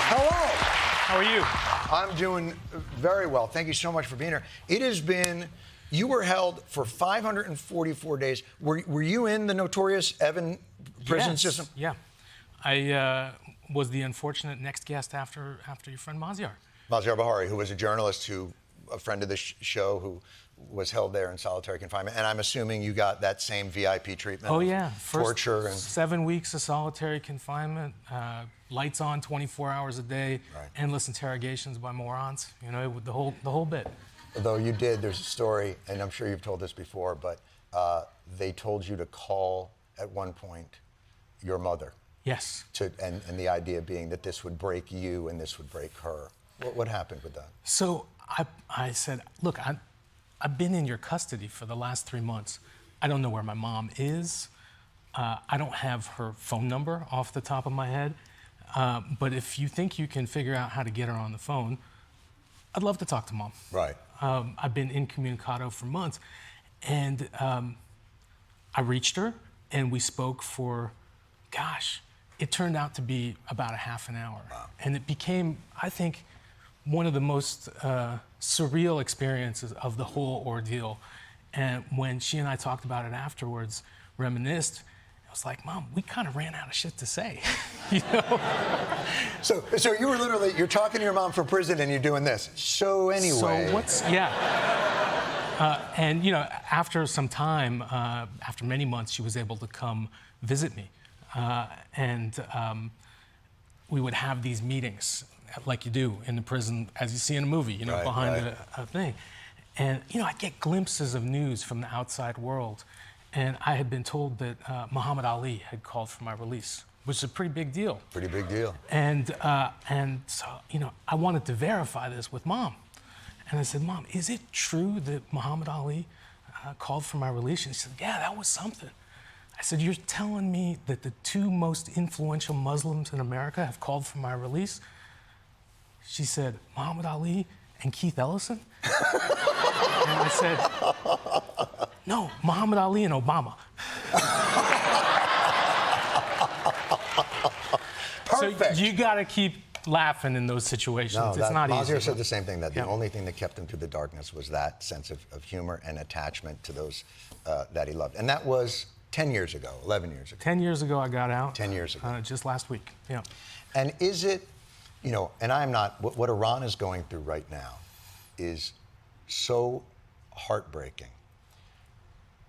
Hello. How are you? I'm doing very well. Thank you so much for being here. It has been, you were held for 544 days. Were you in the notorious Evin prison system? Yeah. I was the unfortunate next guest after your friend Maziar. Maziar Bahari, who was a journalist, a friend of the show, who was held there in solitary confinement. And I'm assuming you got that same VIP treatment. Oh, yeah. Torture. First 7 weeks of solitary confinement, lights on 24 hours a day, right. Endless interrogations by morons, you know, the whole bit. Although you did, there's a story, and I'm sure you've told this before, but they told you to call, at one point, your mother. Yes. And the idea being that this would break you and this would break her. What happened with that? So I said, look, I've been in your custody for the last 3 months. I don't know where my mom is. I don't have her phone number off the top of my head. But if you think you can figure out how to get her on the phone, I'd love to talk to Mom. Right. I've been incommunicado for months. And I reached her, and we spoke for, gosh, it turned out to be about a half an hour. Wow. And it became, I think, one of the most surreal experiences of the whole ordeal. And when she and I talked about it afterwards, reminisced, I was like, Mom, we kind of ran out of shit to say, you know? So you were literally, you're talking to your mom from prison and you're doing this. So anyway. So and you know, after some time, after many months, she was able to come visit me. We would have these meetings like you do in the prison, as you see in a movie, you know, right, behind a thing. And, you know, I'd get glimpses of news from the outside world. And I had been told that Muhammad Ali had called for my release, which is a pretty big deal. Pretty big deal. And so, you know, I wanted to verify this with Mom. And I said, Mom, is it true that Muhammad Ali called for my release? And she said, yeah, that was something. I said, you're telling me that the 2 most influential Muslims in America have called for my release? She said, Muhammad Ali and Keith Ellison? And I said, no, Muhammad Ali and Obama. Perfect. So you got to keep laughing in those situations. No, it's not easy. Maziar said the same thing, that the Yeah. only thing that kept him through the darkness was that sense of humor and attachment to those that he loved. And that was 10 years ago, 11 years ago. 10 years ago, I got out. 10 years ago. Just last week, yeah. And is it, you know, and I'm not, what Iran is going through right now is so heartbreaking.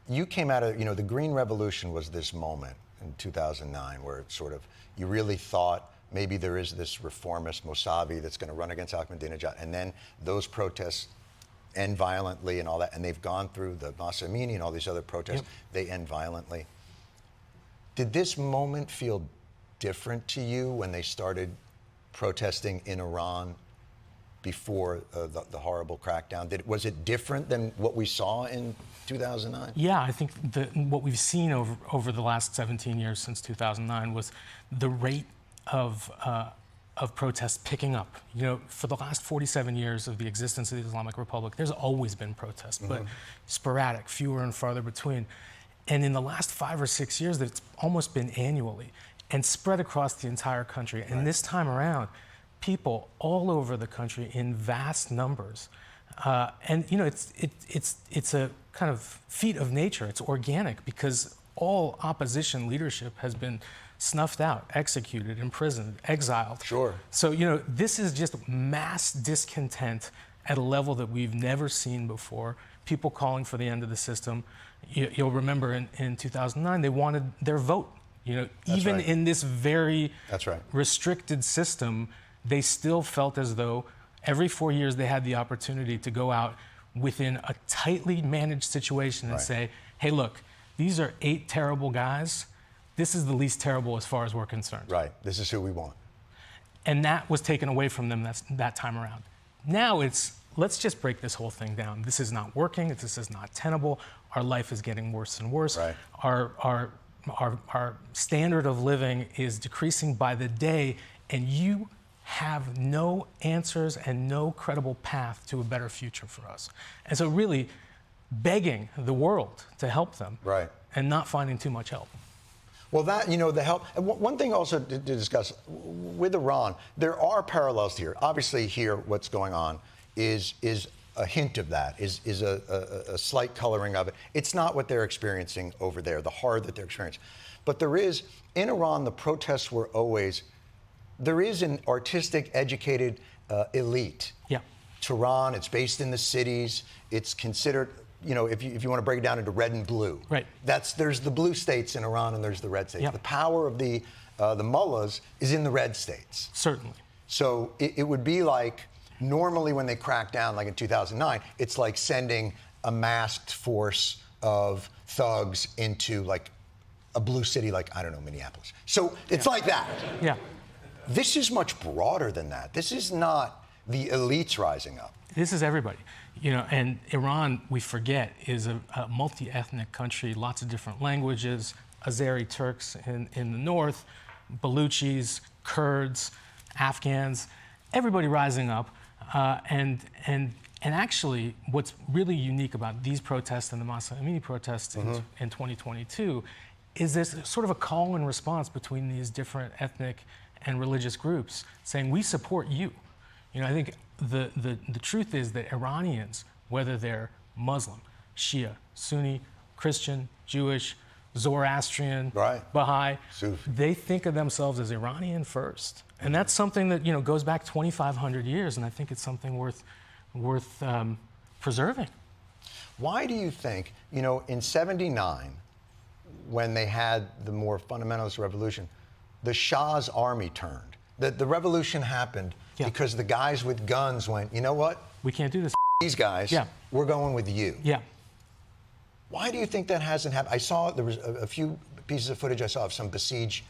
You came out of, you know, the Green Revolution was this moment in 2009 where it sort of, you really thought maybe there is this reformist Mossavi that's going to run against Ahmadinejad, and then those protests end violently and all that, and they've gone through the Masa Amini and all these other protests, yep. They end violently. Did this moment feel different to you when they started protesting in Iran before the horrible crackdown? Was it different than what we saw in 2009? Yeah, I think what we've seen over the last 17 years since 2009 was the rate of protests picking up. You know, for the last 47 years of the existence of the Islamic Republic, there's always been protests, but sporadic, fewer and farther between. And in the last 5 or 6 years, it's almost been annually and spread across the entire country. And this time around, people all over the country in vast numbers. And you know, it's a kind of feat of nature. It's organic because all opposition leadership has been snuffed out, executed, imprisoned, exiled. Sure. So, you know, this is just mass discontent at a level that we've never seen before. People calling for the end of the system. You'll remember in 2009, they wanted their vote. You know, even in this very restricted system, they still felt as though every 4 years they had the opportunity to go out within a tightly managed situation and say, hey, look, these are 8 terrible guys. This is the least terrible as far as we're concerned. Right. This is who we want. And that was taken away from them that time around. Now it's, let's just break this whole thing down. This is not working. This is not tenable. Our life is getting worse and worse. Right. Our standard of living is decreasing by the day, and you have no answers and no credible path to a better future for us. And so really begging the world to help them and not finding too much help. Well, that, the help. And one thing also to discuss with Iran, there are parallels here. Obviously, here, what's going on is a hint of that, is a slight coloring of it. It's not what they're experiencing over there, the horror that they're experiencing. But there is, in Iran, the protests were always, there is an artistic, educated elite. Yeah. Tehran, it's based in the cities. It's considered, if you want to break it down into red and blue. Right. There's the blue states in Iran and there's the red states. Yep. The power of the mullahs is in the red states. Certainly. So it would be like, normally when they crack down, like in 2009, it's like sending a masked force of thugs into like a blue city like, I don't know, Minneapolis. So it's like that. Yeah. This is much broader than that. This is not the elites rising up. This is everybody. And Iran, we forget, is a multi-ethnic country, lots of different languages, Azeri Turks in the north, Baluchis, Kurds, Afghans, everybody rising up. And actually, what's really unique about these protests and the Mahsa Amini protests in 2022 is this sort of a call and response between these different ethnic and religious groups saying, we support you. I think the truth is that Iranians, whether they're Muslim, Shia, Sunni, Christian, Jewish, Zoroastrian, Baha'i, Sufi, they think of themselves as Iranian first. And that's something that goes back 2,500 years, and I think it's something worth preserving. Why do you think, in '79, when they had the more fundamentalist revolution, the Shah's army turned? The revolution happened because the guys with guns went, you know what? We can't do this. These guys, we're going with you. Yeah. Why do you think that hasn't happened? I saw there was a few pieces of footage I saw of some besieging,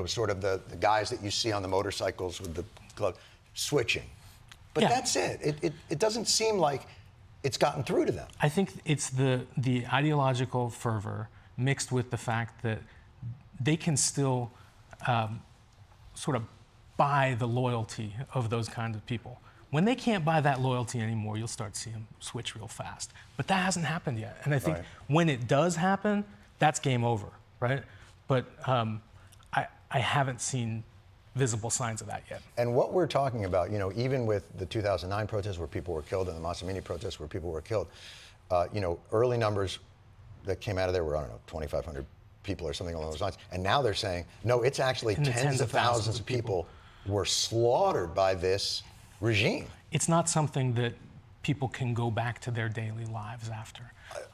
sort of the guys that you see on the motorcycles with the glove switching. But that's it. It doesn't seem like it's gotten through to them. I think it's the ideological fervor mixed with the fact that they can still sort of buy the loyalty of those kinds of people. When they can't buy that loyalty anymore, you'll start seeing them switch real fast. But that hasn't happened yet. And I think when it does happen, that's game over, right? But I haven't seen visible signs of that yet. And what we're talking about, even with the 2009 protests where people were killed and the Mahsa Amini protests where people were killed, early numbers that came out of there were, 2,500 people or something along those lines. And now they're saying, no, it's actually tens of thousands of people were slaughtered by this regime. It's not something that people can go back to their daily lives after.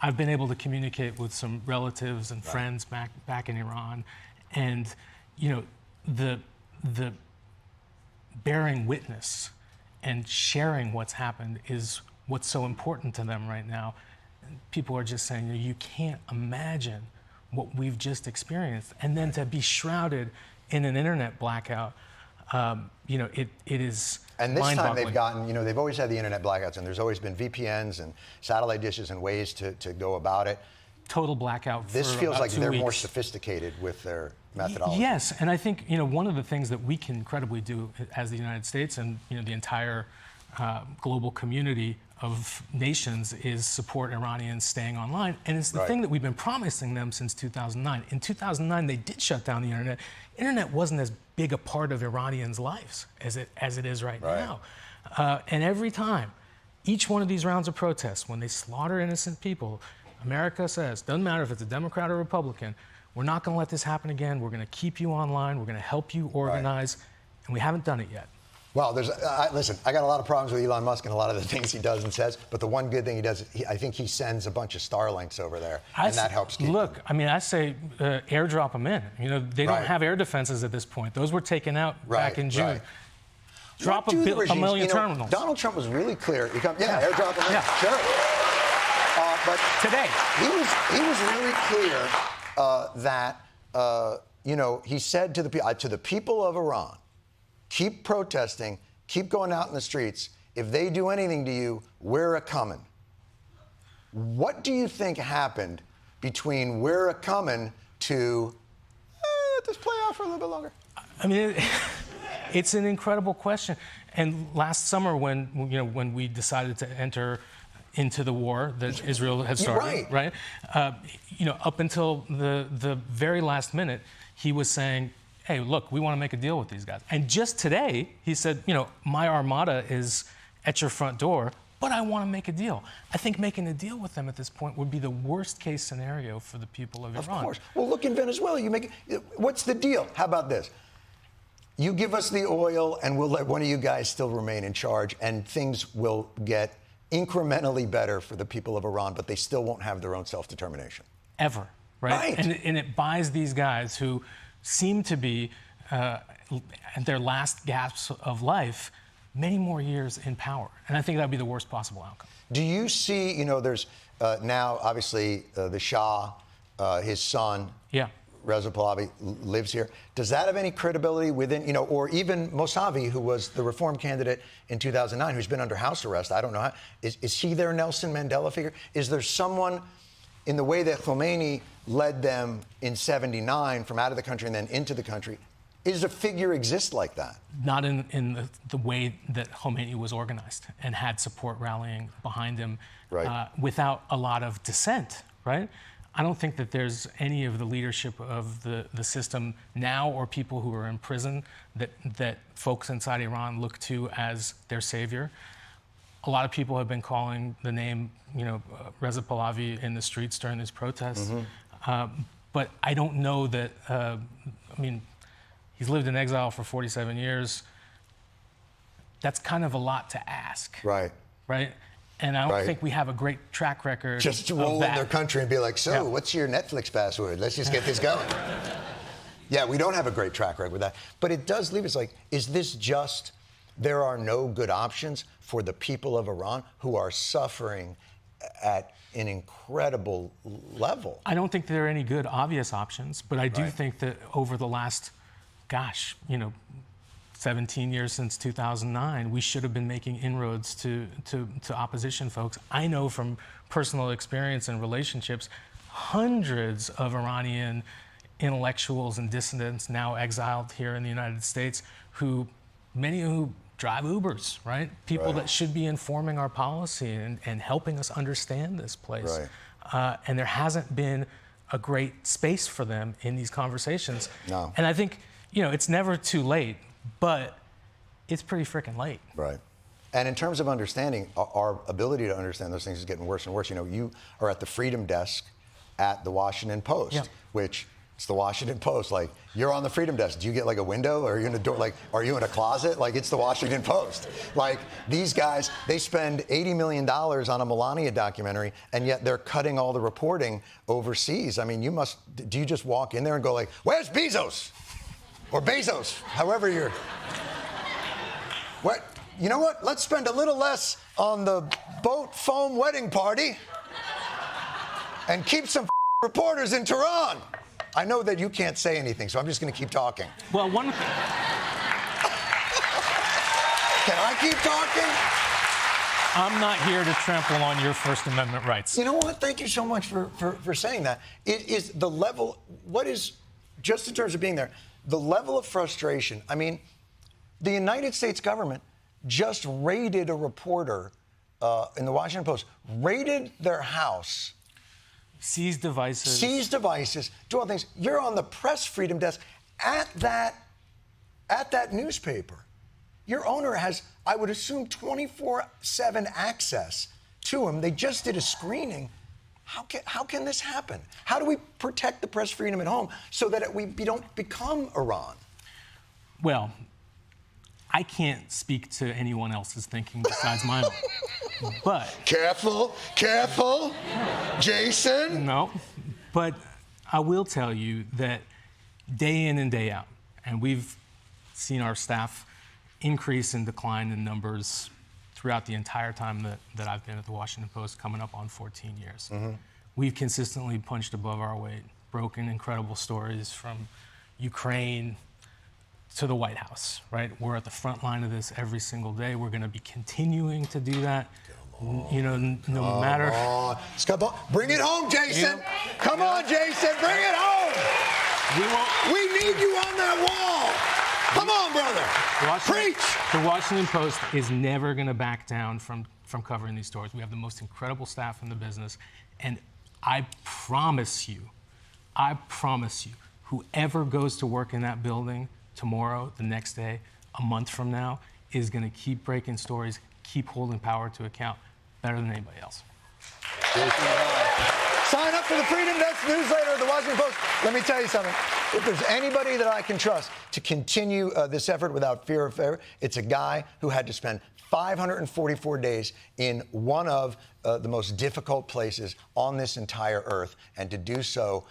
I've been able to communicate with some relatives and friends back in Iran, and the bearing witness and sharing what's happened is what's so important to them right now. People are just saying, you can't imagine what we've just experienced, and then to be shrouded in an internet blackout, it is. And this time they've gotten, they've always had the internet blackouts, and there's always been VPNs and satellite dishes and ways to go about it. Total blackout. This feels like they're weeks. More sophisticated with their methodology. Yes, and I think one of the things that we can credibly do as the United States and the entire global community of nations is support Iranians staying online, and it's the thing that we've been promising them since 2009. In 2009, they did shut down the internet. Internet wasn't as big a part of Iranians' lives as it is right now. And every time, each one of these rounds of protests, when they slaughter innocent people, America says, doesn't matter if it's a Democrat or Republican, we're not going to let this happen again. We're going to keep you online. We're going to help you organize. And we haven't done it yet. Well, listen, I got a lot of problems with Elon Musk and a lot of the things he does and says, but the one good thing he does, I think he sends a bunch of Starlinks over there, and that helps keep them. I say airdrop them in. They don't have air defenses at this point. Those were taken out back in June. Drop a million terminals. Donald Trump was really clear. Airdrop them in. Sure. But today, he was really clear that he said to the people of Iran, keep protesting, keep going out in the streets. If they do anything to you, we're a-coming. What do you think happened between we're a-coming to let this play out for a little bit longer? It's an incredible question. And last summer when we decided to enter into the war that Israel had started, right? Up until the very last minute, he was saying, hey, look, we want to make a deal with these guys. And just today, he said, my armada is at your front door, but I want to make a deal. I think making a deal with them at this point would be the worst case scenario for the people of Iran. Of course. Well, look, in Venezuela, what's the deal? How about this? You give us the oil and we'll let one of you guys still remain in charge, and things will get incrementally better for the people of Iran, but they still won't have their own self-determination. Ever, right? And it buys these guys who seem to be at their last gasps of life many more years in power. And I think that would be the worst possible outcome. Do you see, there's now obviously the Shah, his son, Reza Pahlavi, lives here. Does that have any credibility within, or even Mossavi, who was the reform candidate in 2009, who's been under house arrest? I don't know how. Is he their Nelson Mandela figure? Is there someone, in the way that Khomeini led them in 79 from out of the country and then into the country, is a figure exist like that? Not in the way that Khomeini was organized and had support rallying behind him, without a lot of dissent, right? I don't think that there's any of the leadership of the system now, or people who are in prison, that folks inside Iran look to as their savior. A lot of people have been calling the name, Reza Pahlavi in the streets during these protests. But I don't know that, he's lived in exile for 47 years. That's kind of a lot to ask. Right? And I don't think we have a great track record. Just to roll in their country and be like, what's your Netflix password? Let's just get this going. Yeah, we don't have a great track record with that. But it does leave us like, is this just, there are no good options for the people of Iran who are suffering at an incredible level? I don't think there are any good obvious options, but I do think that over the last, 17 years since 2009, we should have been making inroads to opposition folks. I know from personal experience and relationships, hundreds of Iranian intellectuals and dissidents now exiled here in the United States, many who drive Ubers, right? People that should be informing our policy and helping us understand this place. And there hasn't been a great space for them in these conversations. No. And I think, it's never too late, but it's pretty freaking late. Right. And in terms of understanding, our ability to understand those things is getting worse and worse. You are at the Freedom Desk at the Washington Post, which it's the Washington Post. Like, you're on the Freedom Desk. Do you get like a window, or are you in a door? Like, are you in a closet? Like, it's the Washington Post. Like, these guys, they spend $80 million on a Melania documentary, and yet they're cutting all the reporting overseas. I mean, do you just walk in there and go like, where's Bezos? Or Bezos, however you're. What? You know what? Let's spend a little less on the boat foam wedding party and keep some reporters in Tehran. I know that you can't say anything, so I'm just going to keep talking. Well, Can I keep talking? I'm not here to trample on your First Amendment rights. You know what? Thank you so much for saying that. It is the level, just in terms of being there, the level of frustration. I mean, the United States government just raided a reporter in the Washington Post, raided their house. Seized devices, do all things. You're on the press freedom desk at that newspaper. Your owner has, I would assume, 24/7 access to him. They just did a screening. How can this happen? How do we protect the press freedom at home so that we don't become Iran? Well, I can't speak to anyone else's thinking besides my own. But careful, Jason. No, but I will tell you that day in and day out, and we've seen our staff increase and decline in numbers throughout the entire time that I've been at the Washington Post, coming up on 14 years. We've consistently punched above our weight, broken incredible stories from Ukraine to the White House, right? We're at the front line of this every single day. We're going to be continuing to do that. No matter. Bring it home, Jason. Come on, Jason. Bring it home. We need you on that wall. Come on, brother. Preach. The Washington Post is never going to back down from from covering these stories. We have the most incredible staff in the business. And I promise you, whoever goes to work in that building tomorrow, the next day, a month from now, is going to keep breaking stories, keep holding power to account better than anybody else. Sign up for the Freedom Desk newsletter of the Washington Post. Let me tell you something. If there's anybody that I can trust to continue this effort without fear of failure, it's a guy who had to spend 544 days in one of the most difficult places on this entire earth, and to do so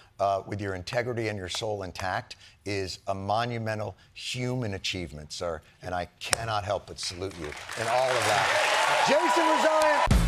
with your integrity and your soul intact is a monumental human achievement, sir. And I cannot help but salute you in all of that. Jason Rezaian.